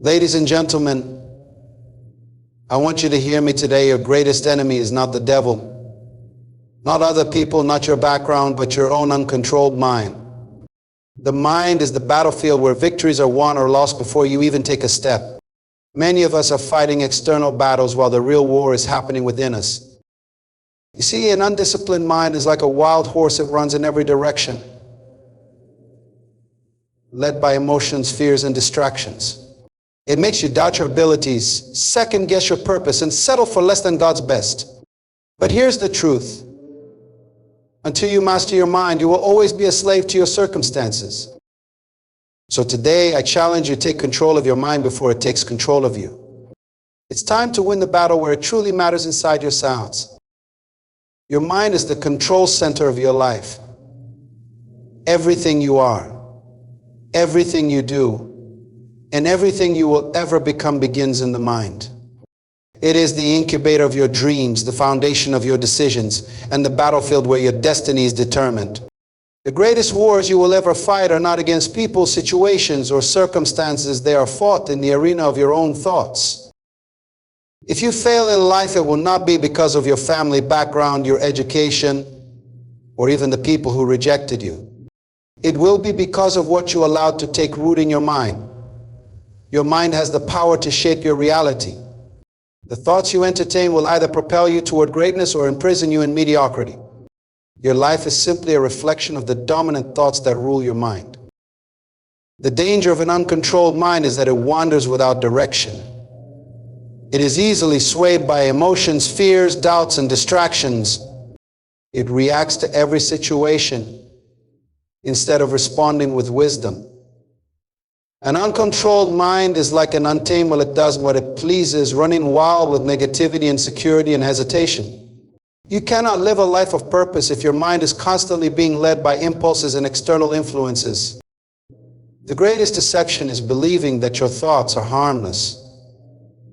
Ladies and gentlemen, I want you to hear me today. Your greatest enemy is not the devil, not other people, not your background, but your own uncontrolled mind. The mind is the battlefield where victories are won or lost before you even take a step. Many of us are fighting external battles while the real war is happening within us. You see, an undisciplined mind is like a wild horse that runs in every direction, led by emotions, fears, and distractions. It makes you doubt your abilities, second guess your purpose, and settle for less than God's best. But here's the truth. Until you master your mind, you will always be a slave to your circumstances. So today, I challenge you to take control of your mind before it takes control of you. It's time to win the battle where it truly matters inside your sounds. Your mind is the control center of your life. Everything you are, everything you do, and everything you will ever become begins in the mind. It is the incubator of your dreams, the foundation of your decisions, and the battlefield where your destiny is determined. The greatest wars you will ever fight are not against people, situations, or circumstances. They are fought in the arena of your own thoughts. If you fail in life, it will not be because of your family background, your education, or even the people who rejected you. It will be because of what you allowed to take root in your mind. Your mind has the power to shape your reality. The thoughts you entertain will either propel you toward greatness or imprison you in mediocrity. Your life is simply a reflection of the dominant thoughts that rule your mind. The danger of an uncontrolled mind is that it wanders without direction. It is easily swayed by emotions, fears, doubts, and distractions. It reacts to every situation instead of responding with wisdom. An uncontrolled mind is like an untamed, well, it does what it pleases, running wild with negativity, insecurity, and hesitation. You cannot live a life of purpose if your mind is constantly being led by impulses and external influences. The greatest deception is believing that your thoughts are harmless.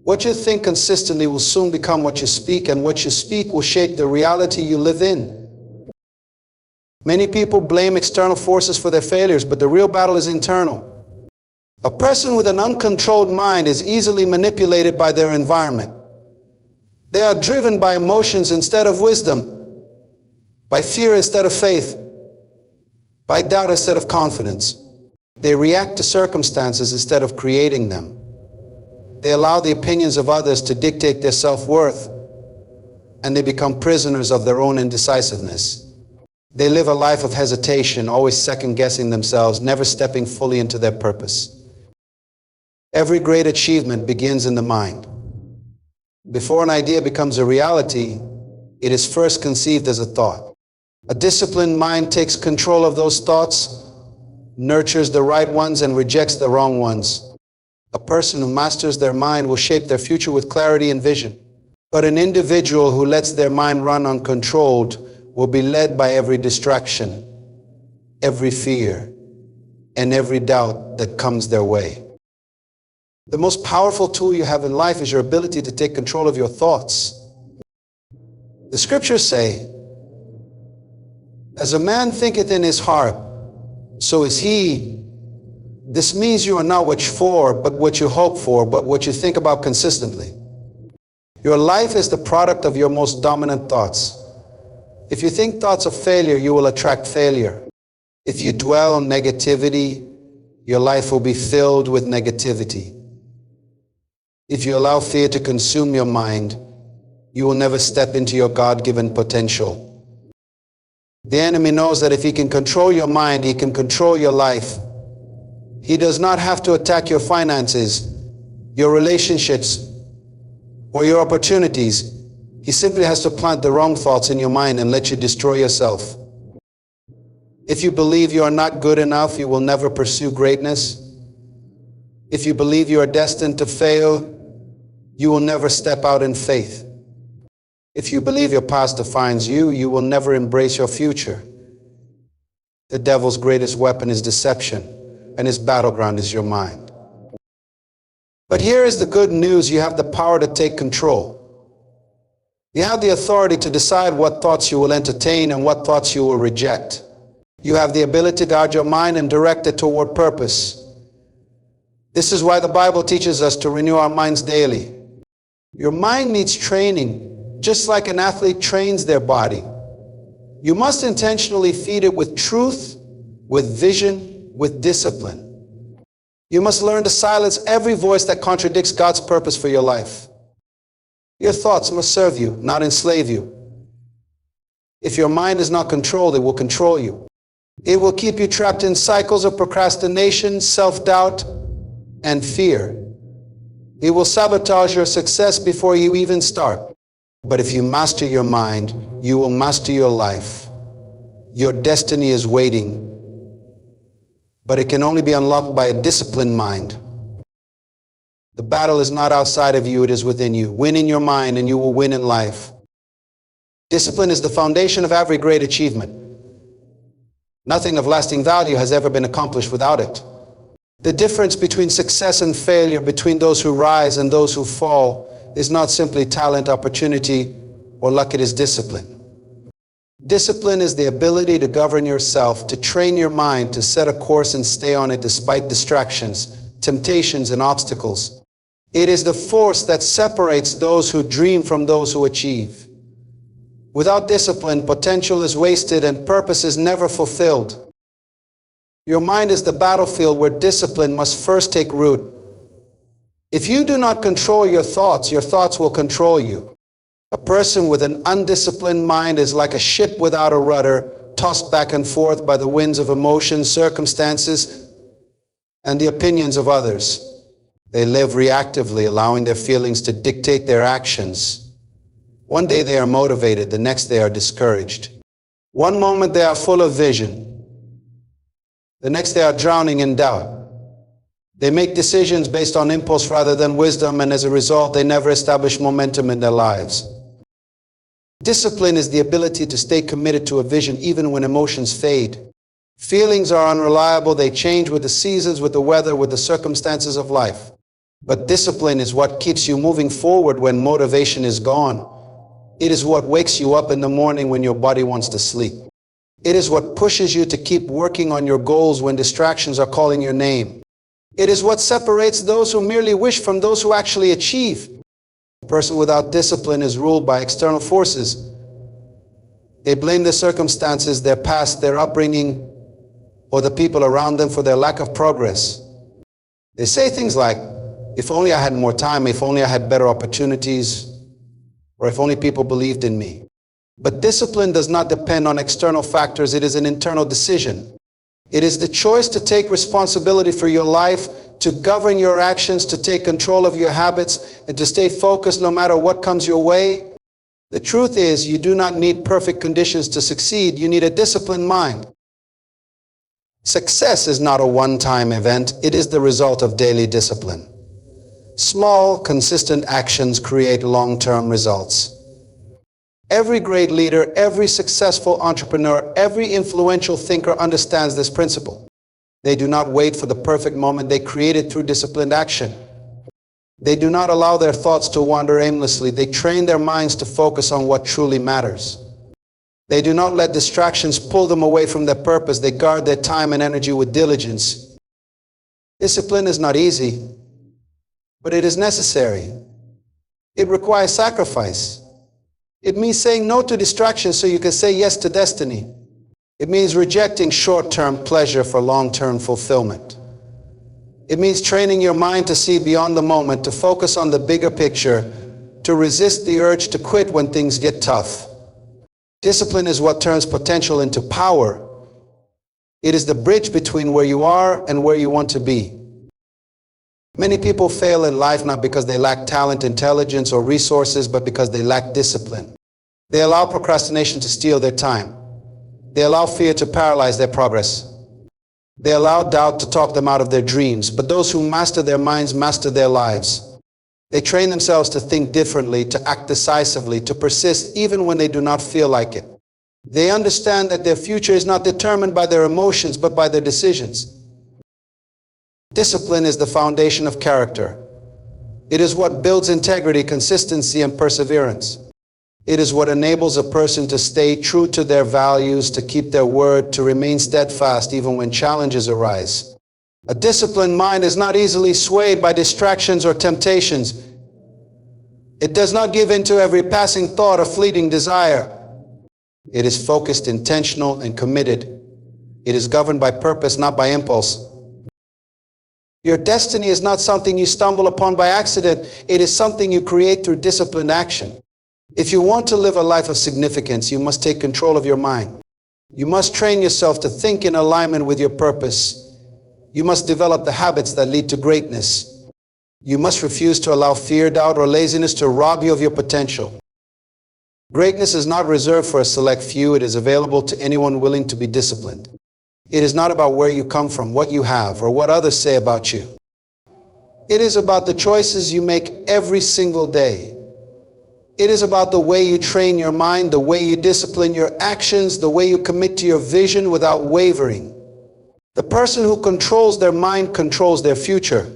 What you think consistently will soon become what you speak, and what you speak will shape the reality you live in. Many people blame external forces for their failures, but the real battle is internal. A person with an uncontrolled mind is easily manipulated by their environment. They are driven by emotions instead of wisdom, by fear instead of faith, by doubt instead of confidence. They react to circumstances instead of creating them. They allow the opinions of others to dictate their self-worth, and they become prisoners of their own indecisiveness. They live a life of hesitation, always second-guessing themselves, never stepping fully into their purpose. Every great achievement begins in the mind. Before an idea becomes a reality, it is first conceived as a thought. A disciplined mind takes control of those thoughts, nurtures the right ones, and rejects the wrong ones. A person who masters their mind will shape their future with clarity and vision. But an individual who lets their mind run uncontrolled will be led by every distraction, every fear, and every doubt that comes their way. The most powerful tool you have in life is your ability to take control of your thoughts. The scriptures say, "As a man thinketh in his heart, so is he." This means you are not what you for, but what you hope for, but what you think about consistently. Your life is the product of your most dominant thoughts. If you think thoughts of failure, you will attract failure. If you dwell on negativity, your life will be filled with negativity. If you allow fear to consume your mind, you will never step into your God-given potential. The enemy knows that if he can control your mind, he can control your life. He does not have to attack your finances, your relationships, or your opportunities. He simply has to plant the wrong thoughts in your mind and let you destroy yourself. If you believe you are not good enough, you will never pursue greatness. If you believe you are destined to fail, you will never step out in faith. If you believe your past defines you, you will never embrace your future. The devil's greatest weapon is deception, and his battleground is your mind. But here is the good news: you have the power to take control. You have the authority to decide what thoughts you will entertain and what thoughts you will reject. You have the ability to guard your mind and direct it toward purpose. This is why the Bible teaches us to renew our minds daily. Your mind needs training, just like an athlete trains their body. You must intentionally feed it with truth, with vision, with discipline. You must learn to silence every voice that contradicts God's purpose for your life. Your thoughts must serve you, not enslave you. If your mind is not controlled, it will control you. It will keep you trapped in cycles of procrastination, self-doubt, and fear. It will sabotage your success before you even start. But if you master your mind, you will master your life. Your destiny is waiting, but it can only be unlocked by a disciplined mind. The battle is not outside of you, it is within you. Win in your mind and you will win in life. Discipline is the foundation of every great achievement. Nothing of lasting value has ever been accomplished without it. The difference between success and failure, between those who rise and those who fall, is not simply talent, opportunity, or luck, it is discipline. Discipline is the ability to govern yourself, to train your mind, to set a course and stay on it despite distractions, temptations, and obstacles. It is the force that separates those who dream from those who achieve. Without discipline, potential is wasted and purpose is never fulfilled. Your mind is the battlefield where discipline must first take root. If you do not control your thoughts will control you. A person with an undisciplined mind is like a ship without a rudder, tossed back and forth by the winds of emotions, circumstances, and the opinions of others. They live reactively, allowing their feelings to dictate their actions. One day they are motivated, the next they are discouraged. One moment they are full of vision, the next they are drowning in doubt. They make decisions based on impulse rather than wisdom, and as a result, they never establish momentum in their lives. Discipline is the ability to stay committed to a vision even when emotions fade. Feelings are unreliable, they change with the seasons, with the weather, with the circumstances of life. But discipline is what keeps you moving forward when motivation is gone. It is what wakes you up in the morning when your body wants to sleep. It is what pushes you to keep working on your goals when distractions are calling your name. It is what separates those who merely wish from those who actually achieve. A person without discipline is ruled by external forces. They blame their circumstances, their past, their upbringing, or the people around them for their lack of progress. They say things like, if only I had more time, if only I had better opportunities, or if only people believed in me. But discipline does not depend on external factors, it is an internal decision. It is the choice to take responsibility for your life, to govern your actions, to take control of your habits, and to stay focused no matter what comes your way. The truth is, you do not need perfect conditions to succeed, you need a disciplined mind. Success is not a one-time event, it is the result of daily discipline. Small, consistent actions create long-term results. Every great leader, every successful entrepreneur, every influential thinker understands this principle. They do not wait for the perfect moment, they create it through disciplined action. They do not allow their thoughts to wander aimlessly, they train their minds to focus on what truly matters. They do not let distractions pull them away from their purpose, they guard their time and energy with diligence. Discipline is not easy, but it is necessary. It requires sacrifice. It means saying no to distractions so you can say yes to destiny. It means rejecting short-term pleasure for long-term fulfillment. It means training your mind to see beyond the moment, to focus on the bigger picture, to resist the urge to quit when things get tough. Discipline is what turns potential into power. It is the bridge between where you are and where you want to be. Many people fail in life not because they lack talent, intelligence, or resources, but because they lack discipline. They allow procrastination to steal their time. They allow fear to paralyze their progress. They allow doubt to talk them out of their dreams. But those who master their minds master their lives. They train themselves to think differently, to act decisively, to persist even when they do not feel like it. They understand that their future is not determined by their emotions, but by their decisions. Discipline is the foundation of character. It is what builds integrity, consistency, and perseverance. It is what enables a person to stay true to their values, to keep their word, to remain steadfast even when challenges arise. A disciplined mind is not easily swayed by distractions or temptations. It does not give in to every passing thought or fleeting desire. It is focused, intentional, and committed. It is governed by purpose, not by impulse. Your destiny is not something you stumble upon by accident. It is something you create through disciplined action. If you want to live a life of significance, you must take control of your mind. You must train yourself to think in alignment with your purpose. You must develop the habits that lead to greatness. You must refuse to allow fear, doubt, or laziness to rob you of your potential. Greatness is not reserved for a select few. It is available to anyone willing to be disciplined. It is not about where you come from, what you have, or what others say about you. It is about the choices you make every single day. It is about the way you train your mind, the way you discipline your actions, the way you commit to your vision without wavering. The person who controls their mind controls their future.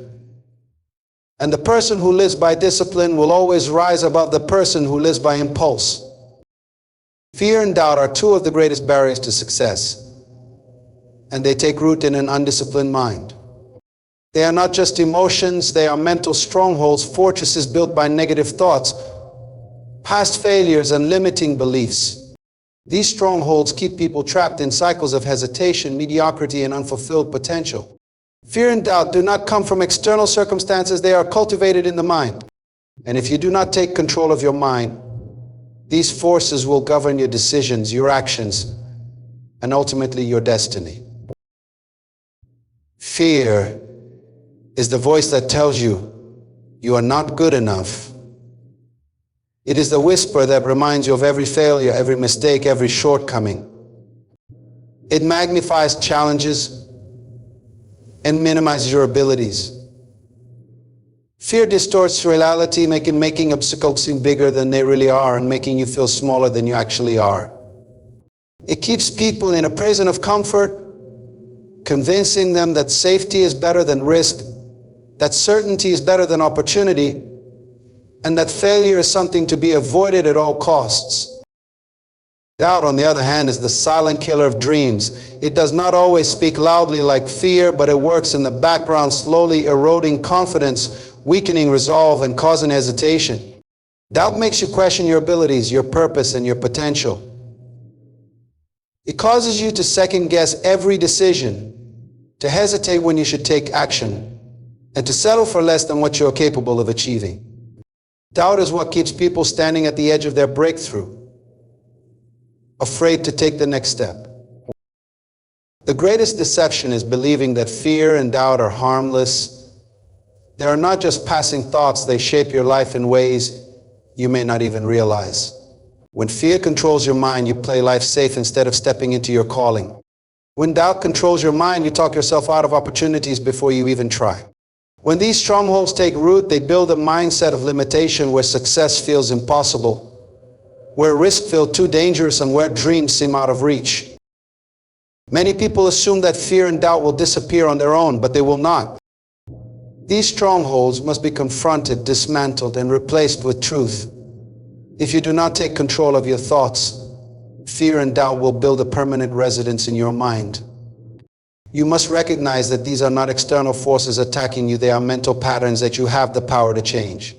And the person who lives by discipline will always rise above the person who lives by impulse. Fear and doubt are two of the greatest barriers to success, and they take root in an undisciplined mind. They are not just emotions, they are mental strongholds, fortresses built by negative thoughts, past failures, and limiting beliefs. These strongholds keep people trapped in cycles of hesitation, mediocrity, and unfulfilled potential. Fear and doubt do not come from external circumstances, they are cultivated in the mind. And if you do not take control of your mind, these forces will govern your decisions, your actions, and ultimately your destiny. Fear is the voice that tells you you are not good enough. It is the whisper that reminds you of every failure, every mistake, every shortcoming. It magnifies challenges and minimizes your abilities. Fear distorts reality, making obstacles seem bigger than they really are and making you feel smaller than you actually are. It keeps people in a prison of comfort, convincing them that safety is better than risk, that certainty is better than opportunity, and that failure is something to be avoided at all costs. Doubt, on the other hand, is the silent killer of dreams. It does not always speak loudly like fear, but it works in the background, slowly eroding confidence, weakening resolve, and causing hesitation. Doubt makes you question your abilities, your purpose, and your potential. It causes you to second-guess every decision, to hesitate when you should take action, and to settle for less than what you're capable of achieving. Doubt is what keeps people standing at the edge of their breakthrough, afraid to take the next step. The greatest deception is believing that fear and doubt are harmless. They are not just passing thoughts, they shape your life in ways you may not even realize. When fear controls your mind, you play life safe instead of stepping into your calling. When doubt controls your mind, you talk yourself out of opportunities before you even try. When these strongholds take root, they build a mindset of limitation where success feels impossible, where risk feels too dangerous, and where dreams seem out of reach. Many people assume that fear and doubt will disappear on their own, but they will not. These strongholds must be confronted, dismantled, and replaced with truth. If you do not take control of your thoughts, fear and doubt will build a permanent residence in your mind. You must recognize that these are not external forces attacking you, they are mental patterns that you have the power to change.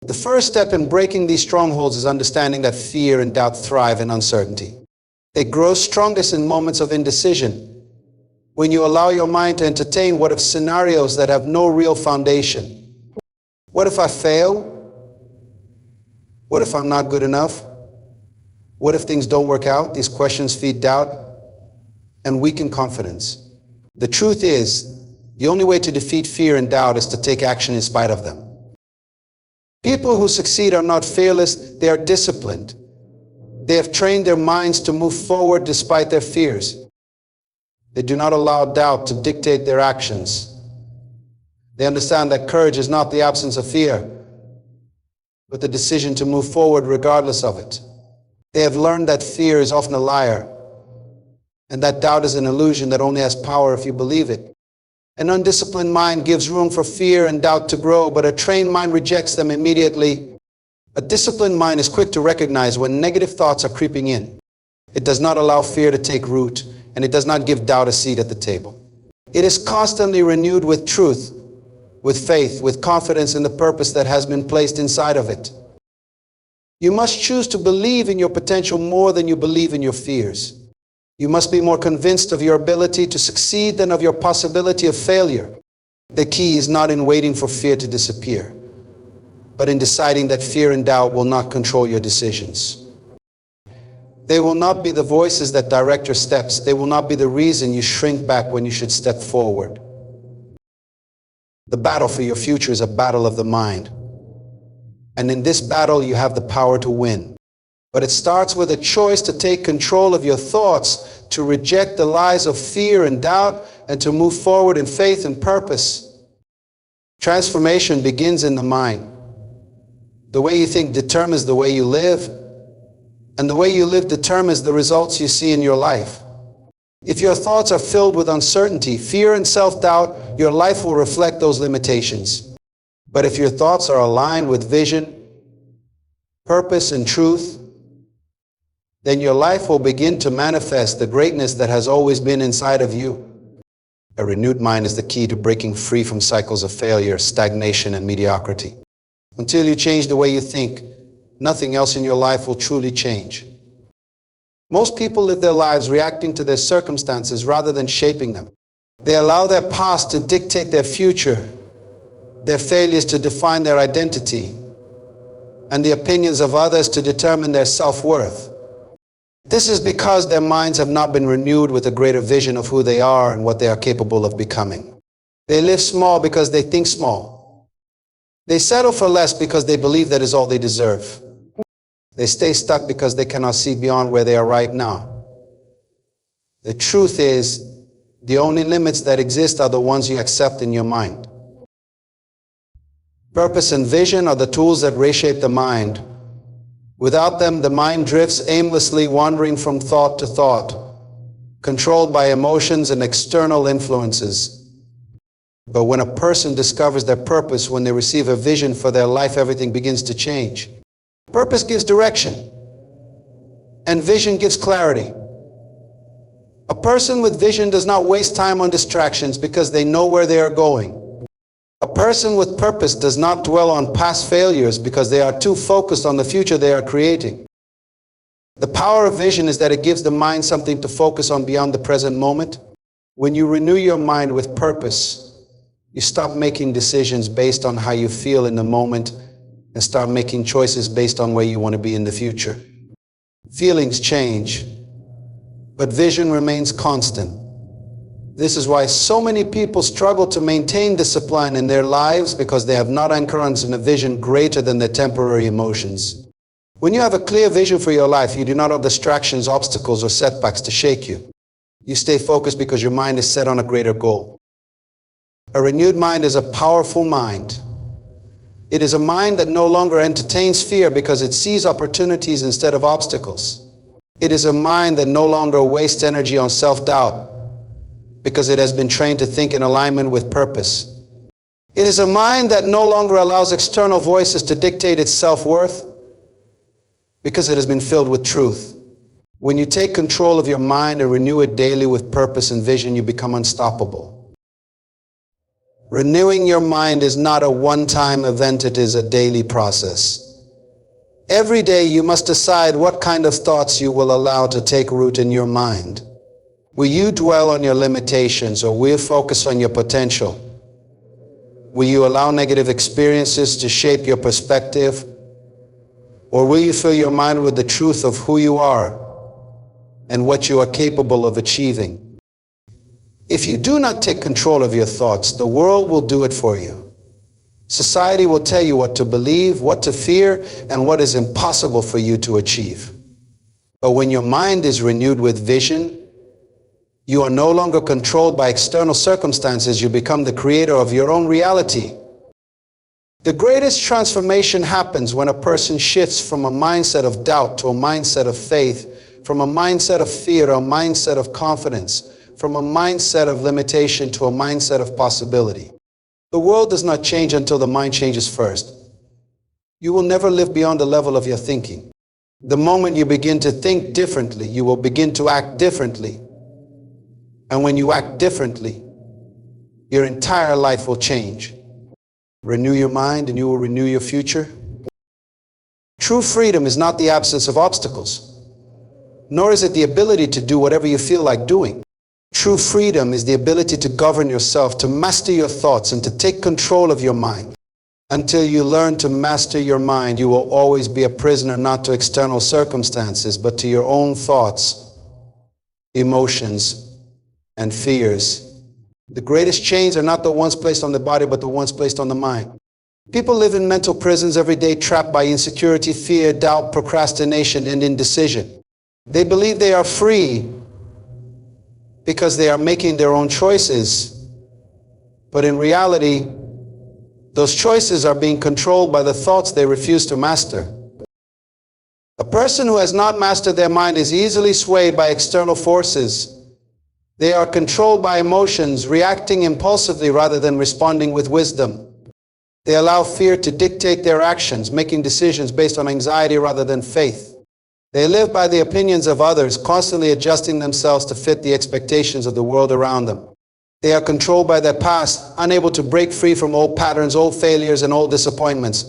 The first step in breaking these strongholds is understanding that fear and doubt thrive in uncertainty. They grow strongest in moments of indecision, when you allow your mind to entertain what-if scenarios that have no real foundation. What if I fail? What if I'm not good enough? What if things don't work out? These questions feed doubt and weaken confidence. The truth is, the only way to defeat fear and doubt is to take action in spite of them. People who succeed are not fearless, they are disciplined. They have trained their minds to move forward despite their fears. They do not allow doubt to dictate their actions. They understand that courage is not the absence of fear, but the decision to move forward regardless of it. They have learned that fear is often a liar, and that doubt is an illusion that only has power if you believe it. An undisciplined mind gives room for fear and doubt to grow, but a trained mind rejects them immediately. A disciplined mind is quick to recognize when negative thoughts are creeping in. It does not allow fear to take root, and it does not give doubt a seat at the table. It is constantly renewed with truth, with faith, with confidence in the purpose that has been placed inside of it. You must choose to believe in your potential more than you believe in your fears. You must be more convinced of your ability to succeed than of your possibility of failure. The key is not in waiting for fear to disappear, but in deciding that fear and doubt will not control your decisions. They will not be the voices that direct your steps. They will not be the reason you shrink back when you should step forward. The battle for your future is a battle of the mind. And in this battle, you have the power to win. But it starts with a choice to take control of your thoughts, to reject the lies of fear and doubt, and to move forward in faith and purpose. Transformation begins in the mind. The way you think determines the way you live, and the way you live determines the results you see in your life. If your thoughts are filled with uncertainty, fear, and self-doubt, your life will reflect those limitations. But if your thoughts are aligned with vision, purpose, and truth, then your life will begin to manifest the greatness that has always been inside of you. A renewed mind is the key to breaking free from cycles of failure, stagnation, and mediocrity. Until you change the way you think, nothing else in your life will truly change. Most people live their lives reacting to their circumstances rather than shaping them. They allow their past to dictate their future, their failures to define their identity, and the opinions of others to determine their self-worth. This is because their minds have not been renewed with a greater vision of who they are and what they are capable of becoming. They live small because they think small. They settle for less because they believe that is all they deserve. They stay stuck because they cannot see beyond where they are right now. The truth is, the only limits that exist are the ones you accept in your mind. Purpose and vision are the tools that reshape the mind. Without them, the mind drifts aimlessly, wandering from thought to thought, controlled by emotions and external influences. But when a person discovers their purpose, when they receive a vision for their life, everything begins to change. Purpose gives direction, and vision gives clarity. A person with vision does not waste time on distractions because they know where they are going. A person with purpose does not dwell on past failures because they are too focused on the future they are creating. The power of vision is that it gives the mind something to focus on beyond the present moment. When you renew your mind with purpose, you stop making decisions based on how you feel in the moment and start making choices based on where you want to be in the future. Feelings change, but vision remains constant. This is why so many people struggle to maintain discipline in their lives, because they have not anchored in a vision greater than their temporary emotions. When you have a clear vision for your life, you do not have distractions, obstacles, or setbacks to shake you. You stay focused because your mind is set on a greater goal. A renewed mind is a powerful mind. It is a mind that no longer entertains fear because it sees opportunities instead of obstacles. It is a mind that no longer wastes energy on self-doubt because it has been trained to think in alignment with purpose. It is a mind that no longer allows external voices to dictate its self-worth because it has been filled with truth. When you take control of your mind and renew it daily with purpose and vision, you become unstoppable. Renewing your mind is not a one-time event, it is a daily process. Every day you must decide what kind of thoughts you will allow to take root in your mind. Will you dwell on your limitations, or will you focus on your potential? Will you allow negative experiences to shape your perspective? Or will you fill your mind with the truth of who you are and what you are capable of achieving? If you do not take control of your thoughts, the world will do it for you. Society will tell you what to believe, what to fear, and what is impossible for you to achieve. But when your mind is renewed with vision, you are no longer controlled by external circumstances. You become the creator of your own reality. The greatest transformation happens when a person shifts from a mindset of doubt to a mindset of faith, from a mindset of fear to a mindset of confidence, from a mindset of limitation to a mindset of possibility. The world does not change until the mind changes first. You will never live beyond the level of your thinking. The moment you begin to think differently, you will begin to act differently. And when you act differently, your entire life will change. Renew your mind and you will renew your future. True freedom is not the absence of obstacles, nor is it the ability to do whatever you feel like doing. True freedom is the ability to govern yourself, to master your thoughts, and to take control of your mind. Until you learn to master your mind, you will always be a prisoner not to external circumstances, but to your own thoughts, emotions, and fears. The greatest chains are not the ones placed on the body, but the ones placed on the mind. People live in mental prisons every day, trapped by insecurity, fear, doubt, procrastination, and indecision. They believe they are free because they are making their own choices. But in reality, those choices are being controlled by the thoughts they refuse to master. A person who has not mastered their mind is easily swayed by external forces. They are controlled by emotions, reacting impulsively rather than responding with wisdom. They allow fear to dictate their actions, making decisions based on anxiety rather than faith. They live by the opinions of others, constantly adjusting themselves to fit the expectations of the world around them. They are controlled by their past, unable to break free from old patterns, old failures, and old disappointments.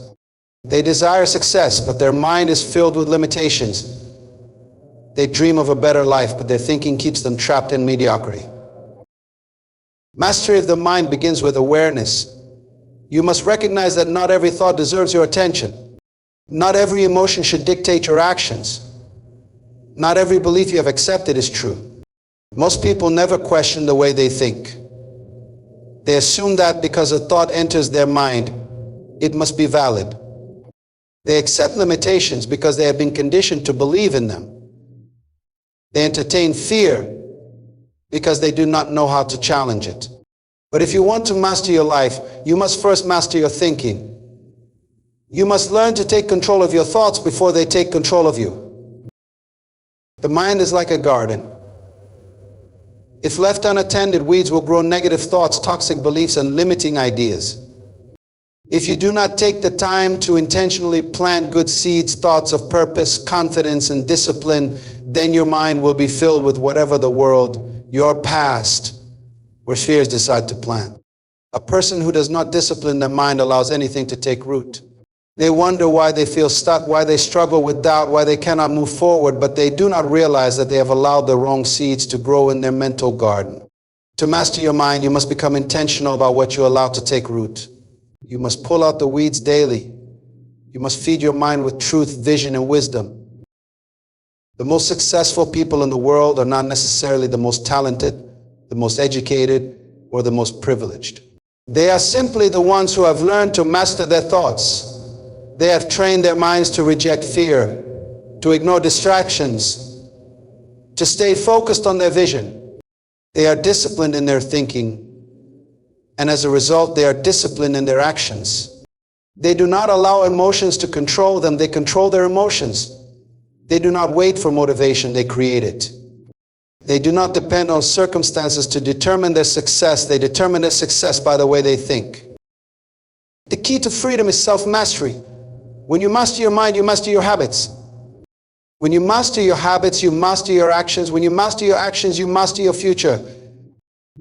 They desire success, but their mind is filled with limitations. They dream of a better life, but their thinking keeps them trapped in mediocrity. Mastery of the mind begins with awareness. You must recognize that not every thought deserves your attention. Not every emotion should dictate your actions. Not every belief you have accepted is true. Most people never question the way they think. They assume that because a thought enters their mind, it must be valid. They accept limitations because they have been conditioned to believe in them. They entertain fear because they do not know how to challenge it. But if you want to master your life, you must first master your thinking. You must learn to take control of your thoughts before they take control of you. The mind is like a garden. If left unattended, weeds will grow negative thoughts, toxic beliefs, and limiting ideas. If you do not take the time to intentionally plant good seeds, thoughts of purpose, confidence, and discipline, then your mind will be filled with whatever the world, your past, or fears decide to plant. A person who does not discipline their mind allows anything to take root. They wonder why they feel stuck, why they struggle with doubt, why they cannot move forward, but they do not realize that they have allowed the wrong seeds to grow in their mental garden. To master your mind, you must become intentional about what you allow to take root. You must pull out the weeds daily. You must feed your mind with truth, vision, and wisdom. The most successful people in the world are not necessarily the most talented, the most educated, or the most privileged. They are simply the ones who have learned to master their thoughts. They have trained their minds to reject fear, to ignore distractions, to stay focused on their vision. They are disciplined in their thinking, and as a result, they are disciplined in their actions. They do not allow emotions to control them, they control their emotions. They do not wait for motivation, they create it. They do not depend on circumstances to determine their success, they determine their success by the way they think. The key to freedom is self-mastery. When you master your mind, you master your habits. When you master your habits, you master your actions. When you master your actions, you master your future.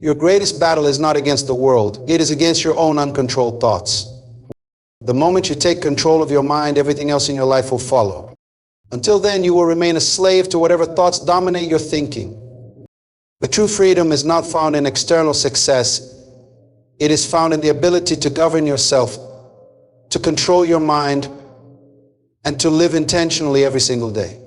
Your greatest battle is not against the world. It is against your own uncontrolled thoughts. The moment you take control of your mind, everything else in your life will follow. Until then, you will remain a slave to whatever thoughts dominate your thinking. But true freedom is not found in external success. It is found in the ability to govern yourself, to control your mind, and to live intentionally every single day.